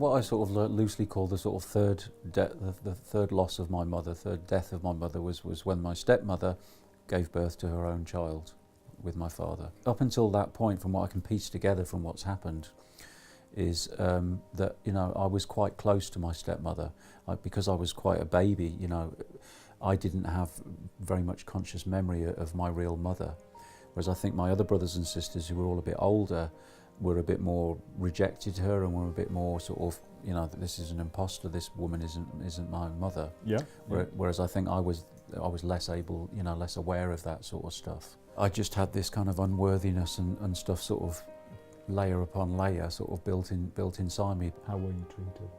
what I sort of loosely call the sort of the third loss of my mother, third death of my mother was when my stepmother gave birth to her own child with my father. Up until that point, from what I can piece together from what's happened, is that, you know, I was quite close to my stepmother. Because I was quite a baby, you know, I didn't have very much conscious memory of my real mother. Whereas I think my other brothers and sisters, who were all a bit older, were a bit more rejected her and were a bit more sort of, you know, this is an imposter, this woman isn't my mother. Yeah. Whereas I think I was less able, you know, less aware of that sort of stuff. I just had this kind of unworthiness and stuff sort of layer upon layer sort of built inside me. How were you treated?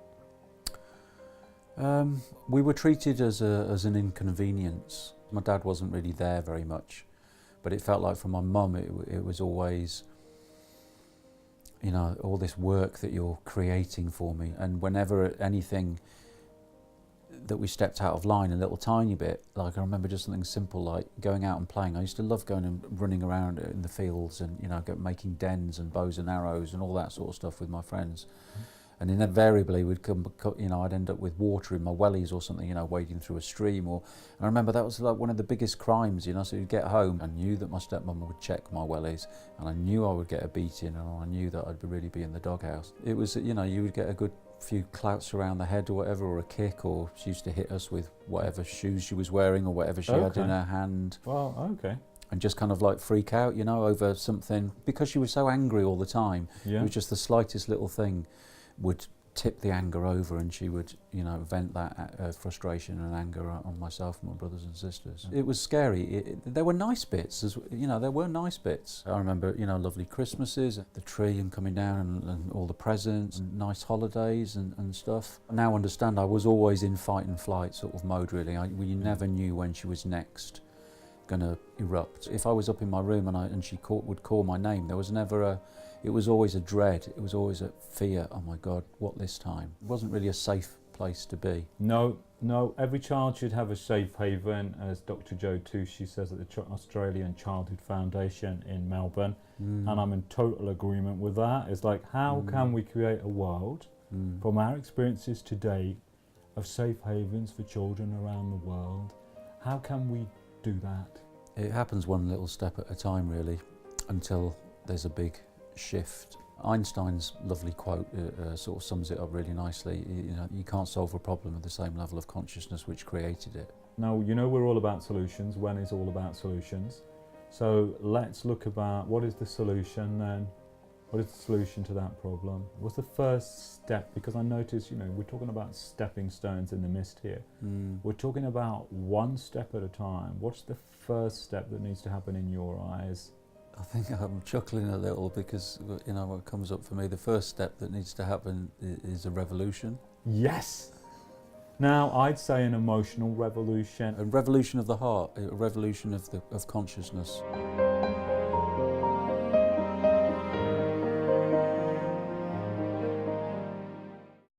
We were treated as an inconvenience. My dad wasn't really there very much, but it felt like from my mum it was always, you know, all this work that you're creating for me. And whenever anything that we stepped out of line a little tiny bit, like I remember just something simple like going out and playing. I used to love going and running around in the fields and, you know, making dens and bows and arrows and all that sort of stuff with my friends. And invariably we'd come, you know, I'd end up with water in my wellies or something, you know, wading through a stream. And I remember that was like one of the biggest crimes, you know. So you'd get home, I knew that my stepmom would check my wellies, and I knew I would get a beating, and I knew that I'd really be in the doghouse. It was, you know, you would get a good few clouts around the head or whatever, or a kick, or she used to hit us with whatever shoes she was wearing or whatever she had in her hand. Well, okay. And just kind of like freak out, you know, over something, because she was so angry all the time. Yeah. It was just the slightest little thing would tip the anger over, and she would, you know, vent that frustration and anger on myself and my brothers and sisters. It was scary. There were nice bits, you know, there were nice bits. I remember, you know, lovely Christmases, the tree and coming down and all the presents and nice holidays and stuff. I now understand I was always in fight and flight sort of mode, really. We never knew when she was next going to erupt. If I was up in my room and she would call my name, there was never it was always a dread, it was always a fear, oh my God, what this time? It wasn't really a safe place to be. No, every child should have a safe haven, as Dr. Jo Tucci says at the Australian Childhood Foundation in Melbourne, and I'm in total agreement with that. It's like, how can we create a world, from our experiences today, of safe havens for children around the world? How can we do that? It happens one little step at a time, really, until there's a big shift. Einstein's lovely quote sort of sums it up really nicely. You know, you can't solve a problem with the same level of consciousness which created it. Now, you know, we're all about solutions. When is all about solutions. So let's look about what is the solution then? What is the solution to that problem? What's the first step? Because I notice, you know, we're talking about stepping stones in the mist here. We're talking about one step at a time. What's the first step that needs to happen in your eyes? I think I'm chuckling a little because, you know, what comes up for me, the first step that needs to happen is a revolution. Yes! Now, I'd say an emotional revolution. A revolution of the heart, a revolution of consciousness.